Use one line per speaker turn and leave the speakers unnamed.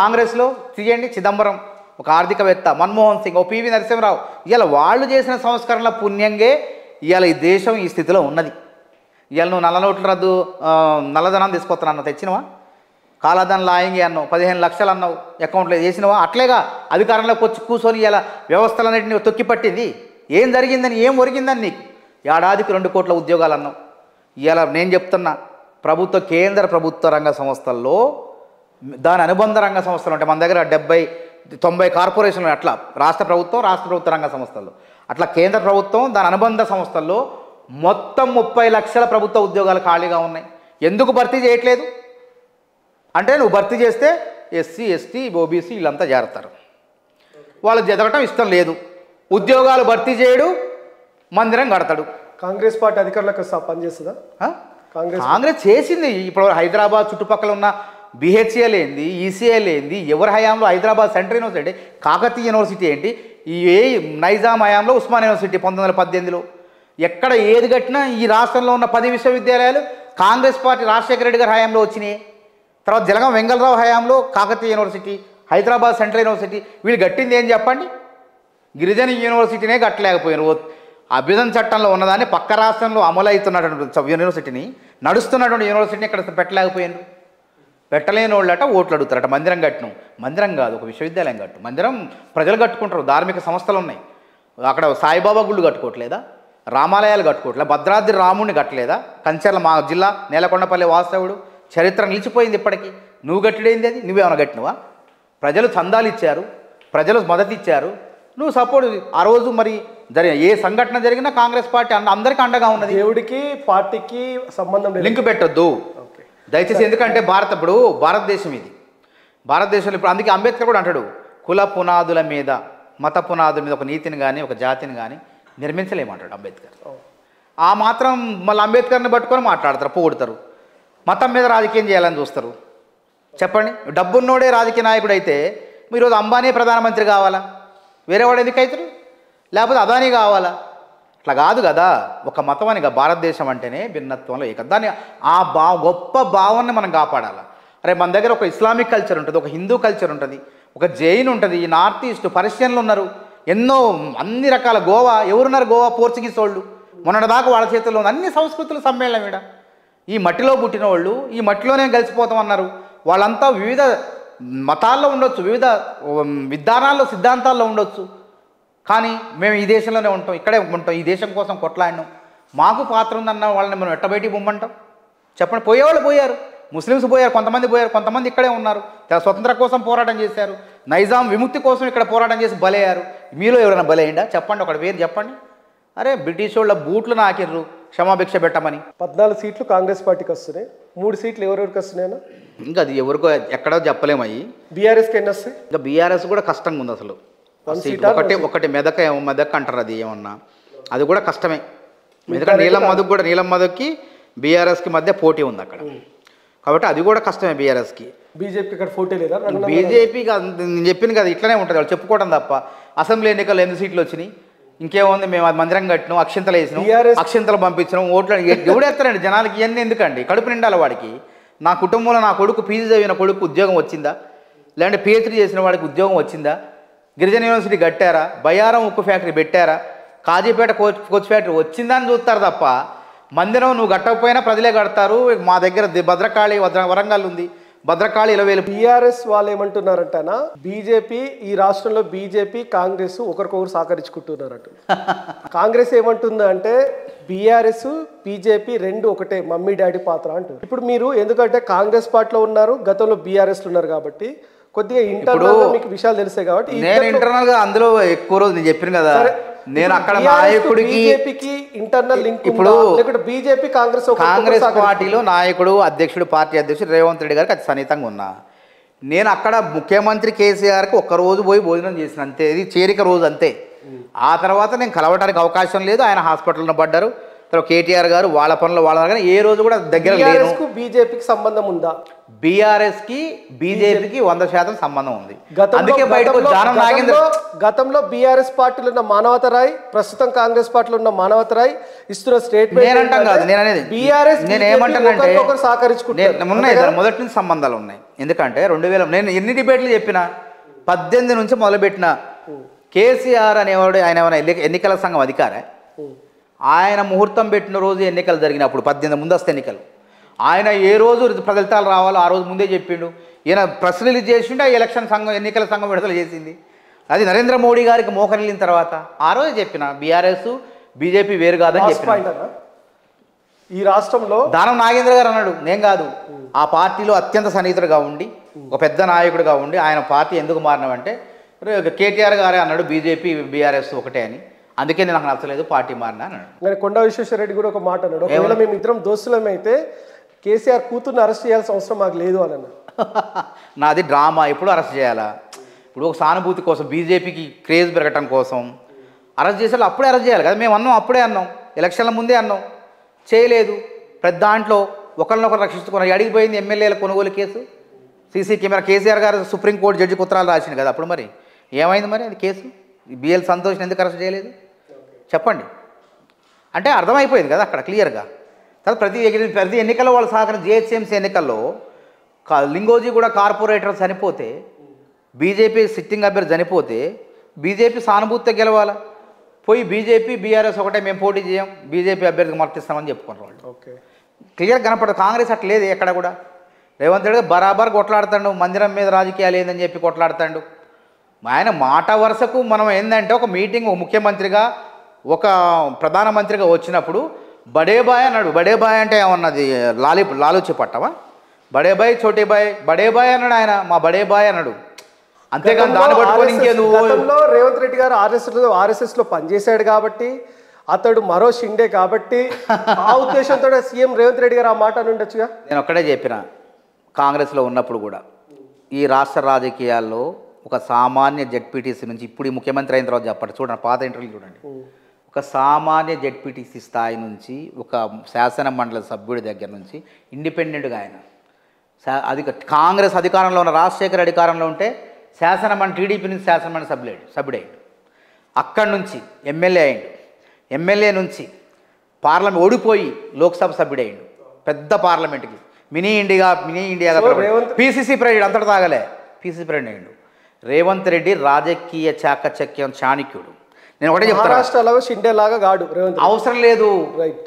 కాంగ్రెస్లో తీయండి చిదంబరం ఒక ఆర్థికవేత్త, మన్మోహన్ సింగ్, ఓ పివి నరసింహరావు, ఇవాళ వాళ్ళు చేసిన సంస్కరణల పుణ్యంగే ఇవాళ ఈ దేశం ఈ స్థితిలో ఉన్నది. ఇవాళ నువ్వు నల్ల నోట్ల రద్దు నల్లధనాన్ని తీసుకొస్తానన్నావు, తెచ్చినవా? కాలాధన్ లాయింగి అన్నావు, 15 లక్షలు అన్నావు, అకౌంట్లో వేసినవా? అట్లేగా అధికారంలోకి వచ్చి కూర్చొని ఇలా వ్యవస్థలన్నింటినీ తొక్కిపట్టింది. ఏం జరిగిందని, ఏం ఒరిగిందని నీకు? ఏడాదికి 2 కోట్ల ఉద్యోగాలు అన్నావు. ఇలా నేను చెప్తున్నా, కేంద్ర ప్రభుత్వ రంగ సంస్థల్లో దాని అనుబంధ రంగ సంస్థలు ఉంటాయి. మన దగ్గర 70-90 కార్పొరేషన్లు, అట్లా రాష్ట్ర ప్రభుత్వ రంగ సంస్థల్లో, అట్లా కేంద్ర ప్రభుత్వం దాని అనుబంధ సంస్థల్లో మొత్తం 30 లక్షల ప్రభుత్వ ఉద్యోగాలు ఖాళీగా ఉన్నాయి. ఎందుకు భర్తీ చేయట్లేదు అంటే, నువ్వు భర్తీ చేస్తే ఎస్సీ, ఎస్టీ, ఓబీసీ వీళ్ళంతా చేరతారు. వాళ్ళు ఎదగటం ఇష్టం లేదు, ఉద్యోగాలు భర్తీ చేయడు, మందిరం కడతాడు.
కాంగ్రెస్ పార్టీ అధికారులకు పనిచేస్తుందా?
కాంగ్రెస్ చేసింది. ఇప్పుడు హైదరాబాద్ చుట్టుపక్కల ఉన్న బిహెచ్ఎల్ ఏంది, ఈసీఎల్ ఏంది, ఎవరి హయాంలో Hyderabad central university, Kakatiya university ఏంటి, ఈ నైజాం హయాంలో ఉస్మాన్ యూనివర్సిటీ 1918లో, ఎక్కడ ఏది కట్టినా ఈ రాష్ట్రంలో ఉన్న 10 విశ్వవిద్యాలయాలు కాంగ్రెస్ పార్టీ రాజశేఖర రెడ్డి గారి హయాంలో వచ్చినాయి. తర్వాత జలగం వెంగళరావు హయాంలో Kakatiya university, Hyderabad central university. వీళ్ళు కట్టింది ఏం చెప్పండి? గిరిజన యూనివర్సిటీనే కట్టలేకపోయినారు. అభ్యుదన చట్టంలో ఉన్నదాన్ని పక్క రాష్ట్రంలో అమలు అవుతున్నటువంటి యూనివర్సిటీని, నడుస్తున్నటువంటి యూనివర్సిటీని ఇక్కడ పెట్టలేకపోయినారు. పెట్టలేని వాళ్ళట ఓట్లు అడుగుతారట. మందిరం కట్టను, మందిరం కాదు, ఒక విశ్వవిద్యాలయం కట్టు. మందిరం ప్రజలు కట్టుకుంటారు, ధార్మిక సంస్థలు ఉన్నాయి. అక్కడ సాయిబాబా గుళ్ళు కట్టుకోవట్లేదా? రామాలయాలు కట్టుకోవట్లేదు? భద్రాద్రి రాముడిని కట్టలేదా? కంచర్ల మా జిల్లా నేలకొండపల్లి వాస్తవుడు చరిత్ర నిలిచిపోయింది ఇప్పటికీ. నువ్వు కట్టిడైంది అది? నువ్వేమైనా కట్టినవా? ప్రజలు చందాలు ఇచ్చారు, ప్రజలు మద్దతు ఇచ్చారు, నువ్వు సపోర్ట్. ఆ రోజు మరి ఏ సంఘటన జరిగినా కాంగ్రెస్ పార్టీ అందరికీ అండగా ఉన్నది.
దేవుడికి పార్టీకి సంబంధం
లింక్ పెట్టొద్దు దయచేసి. ఎందుకంటే ఇప్పుడు భారతదేశం ఇది, భారతదేశంలో ఇప్పుడు అందుకే అంబేద్కర్ కూడా అంటాడు, కుల పునాదుల మీద, మత పునాదుల మీద ఒక నీతిని కానీ ఒక జాతిని కానీ నిర్మించలేమంటాడు అంబేద్కర్. ఆ మాత్రం మళ్ళీ అంబేద్కర్ని పట్టుకొని మాట్లాడతారు, పొగుడతారు. మతం మీద రాజకీయం చేయాలని చూస్తారు. చెప్పండి, డబ్బున్నోడే రాజకీయ నాయకుడు అయితే ఈరోజు అంబానీ ప్రధానమంత్రి కావాలా? వేరేవాడు ఎందుకు అవుతారు? లేకపోతే అదానీ కావాలా? అట్లా కాదు కదా. ఒక మతం అని భారతదేశం అంటేనే భిన్నత్వంలో దాన్ని గొప్ప భావాన్ని మనం కాపాడాలి. అరే మన దగ్గర ఒక ఇస్లామిక్ కల్చర్ ఉంటుంది, ఒక హిందూ కల్చర్ ఉంటుంది, ఒక జైన్ ఉంటుంది, ఈ నార్త్ ఈస్ట్ పర్షియన్లు ఉన్నారు, ఎన్నో అన్ని రకాల గోవా ఎవరున్నారు? గోవా పోర్చుగీస్ వాళ్ళు, మొన్నటిదాకా వాళ్ళ చేతుల్లో ఉంది. అన్ని సంస్కృతుల సమ్మేళనం ఈడ. ఈ మట్టిలో పుట్టిన వాళ్ళు ఈ మట్టిలోనే కలిసిపోతామన్నారు. వాళ్ళంతా వివిధ మతాల్లో ఉండొచ్చు, వివిధ విధానాల్లో సిద్ధాంతాల్లో ఉండొచ్చు, కానీ మేము ఈ దేశంలోనే ఉంటాం, ఇక్కడే ఉంటాం, ఈ దేశం కోసం కొట్లాడినాం, మాకు పాత్ర ఉందన్న వాళ్ళని మనం ఎట్టబయటికి బొమ్మంటాం? చెప్పండి. పోయేవాళ్ళు పోయారు, ముస్లిమ్స్ పోయారు, కొంతమంది ఇక్కడే ఉన్నారు, స్వతంత్ర కోసం పోరాటం చేశారు, నైజాం విముక్తి కోసం ఇక్కడ పోరాటం చేసి బలయ్యారు. మీలో ఎవరైనా బలయ్యిందా? చెప్పండి, ఒకటి పేరు చెప్పండి. అరే బ్రిటిష్ వాళ్ళ బూట్లు నాకిర్రు క్షమాభిక్ష పెట్టమని.
14 సీట్లు కాంగ్రెస్ పార్టీకి వస్తున్నాయి, 3 సీట్లు ఎవరెవరికి వస్తున్నాయన్నా
ఇంకా అది ఎవరికో ఎక్కడో చెప్పలేము. అయ్యి
బీఆర్ఎస్కి ఎన్ని వస్తాయి?
ఇంకా బీఆర్ఎస్ కూడా కష్టంగా ఉంది అసలు. ఒకటి మెదక్ అంటారు, అది ఏమన్నా అది కూడా కష్టమే. ఎందుకంటే నీలం మధుకి బీఆర్ఎస్కి మధ్య పోటీ ఉంది అక్కడ, కాబట్టి అది కూడా కష్టమే బీఆర్ఎస్కి.
బీజేపీకి ఇక్కడ పోటీ లేదా?
బీజేపీకి నేను చెప్పింది కదా, ఇట్లనే ఉంటుంది, వాళ్ళు చెప్పుకోవడం తప్ప. అసెంబ్లీ ఎన్నికల్లో 8 సీట్లు వచ్చినాయి, ఇంకేముంది? మేము అది మందిరం కట్టినాం, అక్షింతలు వేసినాం, అక్షింతలు పంపించినాం, ఓట్లు ఎవడేస్తారండి జనాలకి? ఇవన్నీ ఎందుకండి? కడుపు నిండాలి వాడికి. నా కుటుంబంలో నా కొడుకు పీజీ చదివిన కొడుకు ఉద్యోగం వచ్చిందా? లేదంటే పిహెచ్డీ చేసిన వాడికి ఉద్యోగం వచ్చిందా? గిరిజన యూనివర్సిటీ కట్టారా? బయ్యారం ఉక్కు ఫ్యాక్టరీ పెట్టారా? కాజీపేట కోచ్ ఫ్యాక్టరీ వచ్చిందా అని చూస్తారు తప్ప, మందిరం నువ్వు కట్టకపోయినా ప్రజలే కడతారు. మా దగ్గర భద్రకాళి వరంగల్ ఉంది, భద్రకాళి 20,000.
బీఆర్ఎస్ వాళ్ళు ఏమంటున్నారంటనా, బీజేపీ ఈ రాష్ట్రంలో బీజేపీ కాంగ్రెస్ ఒకరికొకరు సహకరించుకుంటున్నారంట. కాంగ్రెస్ ఏమంటుంది అంటే బీఆర్ఎస్ బీజేపీ 2 ఒకటే, మమ్మీ డాడీ పాత్ర అంటారు. ఇప్పుడు మీరు ఎందుకంటే కాంగ్రెస్ పార్టీలో ఉన్నారు, గతంలో బీఆర్ఎస్లో ఉన్నారు కాబట్టి కొద్దిగా ఇంటర్నల్ గా మీకు విషయాలు తెలిసాయి కాబట్టి.
నేను ఇంటర్నల్ గా అందులో ఎక్కువ రోజు నేను చెప్పాను కదా, నేను అక్కడ నాయకుడికి
బీజేపీకి ఇంటర్నల్ లింక్. ఇప్పుడు బీజేపీ కాంగ్రెస్
పార్టీలో నాయకుడు అధ్యక్షుడు పార్టీ అధ్యక్షుడు రేవంత్ రెడ్డి గారికి అది సన్నిహితంగా ఉన్నా. నేను అక్కడ ముఖ్యమంత్రి కేసీఆర్కి ఒక్కరోజు పోయి భోజనం చేసిన అంతే, ఇది చేరిక రోజు అంతే. ఆ తర్వాత నేను కలవడానికి అవకాశం లేదు. ఆయన హాస్పిటల్లో పడ్డారు, తర్వాత కేటీఆర్ గారు వాళ్ళ పనులు వాళ్ళ, కానీ ఏ రోజు కూడా దగ్గర లేదు.
బీజేపీకి సంబంధం ఉందా?
బీఆర్ఎస్కి బీజేపీకి 100% సంబంధం ఉంది. అందుకే బయటకు
గతంలో బీఆర్ఎస్ పార్టీలో ఉన్న మానవతరాయ్, ప్రస్తుతం కాంగ్రెస్ పార్టీలో ఉన్న మానవతరాయ్ ఇస్తున్న స్టేట్మెంట్
నేనంటాం కాదు, నేను అనేది
బీఆర్ఎస్
నేను ఏమంటానంటే
సహకరించుకుంటారు,
మొదటి నుంచి సంబంధాలు ఉన్నాయి. ఎందుకంటే 2000 నేను ఎన్ని డిబేట్లు చెప్పినా 18 నుంచి మొదలుపెట్టిన కేసీఆర్ అనేవాడు ఆయన ఏమైనా ఎన్నికల సంఘం అధికారా? ఆయన ముహూర్తం పెట్టిన రోజు ఎన్నికలు జరిగినప్పుడు 18 ముందస్తు ఎన్నికలు ఆయన ఏ రోజు ఫలితాలు రావాలో ఆ రోజు ముందే చెప్పిండు. ఈయన ప్రెస్ రిలీజ్ చేసిండు, ఆ ఎలక్షన్ సంఘం ఎన్నికల సంఘం విడుదల చేసింది. అది నరేంద్ర మోడీ గారికి మోకరిల్లిన తర్వాత ఆ రోజు చెప్పిన బీఆర్ఎస్ బీజేపీ వేరు కాదని చెప్పిన.
ఈ రాష్ట్రంలో
దానం నాగేంద్ర గారు అన్నాడు, నేను కాదు, ఆ పార్టీలో అత్యంత సన్నిహితుడుగా ఉండి ఒక పెద్ద నాయకుడిగా ఉండి ఆయన పార్టీ ఎందుకు మారినామంటే కేటీఆర్ గారే అన్నాడు బీజేపీ బీఆర్ఎస్ ఒకటే అని, అందుకే నాకు నచ్చలేదు పార్టీ మారినా అన్నాడు.
కానీ కొండా విశ్వేశ్వరరెడ్డి కూడా ఒక మాట అన్నాడు, ఒకవేళ మేము ఇద్దరం దోస్తులమైతే కేసీఆర్ కూతుర్ని అరెస్ట్ చేయాల్సిన అవసరం మాకు లేదు అని అన్నాడు.
నాది డ్రామా, ఎప్పుడు అరెస్ట్ చేయాలా? ఇప్పుడు ఒక సానుభూతి కోసం బీజేపీకి క్రేజ్ పెరగటం కోసం అరెస్ట్ చేసేవాళ్ళు అప్పుడే అరెస్ట్ చేయాలి కదా. మేము అన్నాం, అప్పుడే అన్నాం, ఎలక్షన్ల ముందే అన్నాం, చేయలేదు. ప్రతి దాంట్లో ఒకరినొకరు రక్షించుకున్నారు. అడిగిపోయింది ఎమ్మెల్యేల కొనుగోలు కేసు, సీసీ కెమెరా. కేసీఆర్ గారు సుప్రీంకోర్టు జడ్జి కుత్రాలు రాసింది కదా, అప్పుడు మరి ఏమైంది మరి అది కేసు? బిఎల్ సంతోష్ని ఎందుకు అరెస్ట్ చేయలేదు చెప్పండి? అంటే అర్థమైపోయింది కదా అక్కడ క్లియర్గా. తర్వాత ప్రతి ఎన్నికల్లో వాళ్ళు సహకరించిన జిహెచ్ఎంసీ ఎన్నికల్లో లింగోజీ కూడా కార్పొరేటర్ చనిపోతే, బీజేపీ సిట్టింగ్ అభ్యర్థి చనిపోతే బీజేపీ సానుభూతితో గెలవాలా? పోయి బీజేపీ బీఆర్ఎస్ ఒకటే మేము పోటీ చేయం, బీజేపీ అభ్యర్థికి మర్తిస్తామని చెప్పుకున్నారు వాళ్ళు.
ఓకే,
క్లియర్గా కనపడదు. కాంగ్రెస్ అట్లా లేదు ఎక్కడ కూడా. రేవంత్ రెడ్డి బరాబర్ కొట్లాడుతాడు, మందిరం మీద రాజకీయాలు ఏందని చెప్పి కొట్లాడుతాడు. ఆయన మాట వరుసకు మనం ఏంటంటే ఒక మీటింగ్ ఒక ముఖ్యమంత్రిగా ఒక ప్రధానమంత్రిగా వచ్చినప్పుడు బడేబాయ్ అన్నాడు. బడేబాయ్ అంటే ఏమన్నది లాలూచి పట్టవా? బడేబాయ్ చోటీబాయ్ బడేబాయ్ అన్నాడు ఆయన, మా బడేబాయ్ అన్నాడు. అంతేకాని దాన్ని పట్టుకొని ఇంకేదో.
రేవంత్ రెడ్డి గారు ఆర్ఎస్ఎస్ లో పనిచేశాడు కాబట్టి, అతడు మరో షిండే కాబట్టి ఆ ఉద్దేశంతో సీఎం రేవంత్ రెడ్డి గారు ఆ మాట అని ఉండొచ్చుగా.
నేను ఒక్కడే చెప్పిన, కాంగ్రెస్లో ఉన్నప్పుడు కూడా ఈ రాష్ట్ర రాజకీయాల్లో ఒక సామాన్య జెడ్పీటీసీ నుంచి ఇప్పుడు ఈ ముఖ్యమంత్రి అయిన తర్వాత చెప్పండి, చూడండి పాత ఇంటర్వ్యూ చూడండి, ఒక సామాన్య జెడ్పీటీసీ స్థాయి నుంచి ఒక శాసన మండలి సభ్యుడి దగ్గర నుంచి ఇండిపెండెంట్గా ఆయన కాంగ్రెస్ అధికారంలో ఉన్న రాజశేఖర్ అధికారంలో ఉంటే శాసనమండలి టీడీపీ నుంచి శాసనమండలి సభ్యుడయ్యాడు. అక్కడి నుంచి ఎమ్మెల్యే అయ్యాడు. ఎమ్మెల్యే నుంచి పార్లమెంట్ ఓడిపోయి లోక్సభ సభ్యుడయ్యాడు. పెద్ద పార్లమెంట్కి మినీ ఇండియాగా పీసీసీ ప్రెసిడెంట్ అంతటా తాగలే పీసీసీ ప్రెసిడెంట్ అయ్యాడు. రేవంత్ రెడ్డి రాజకీయ చాకచక్యం చాణక్యుడు. నేను ఒకటే చెప్తాను,
మహారాష్ట్రలో షిండే లాగా గాడు రేవంత్,
అవసరం లేదు.
రైట్.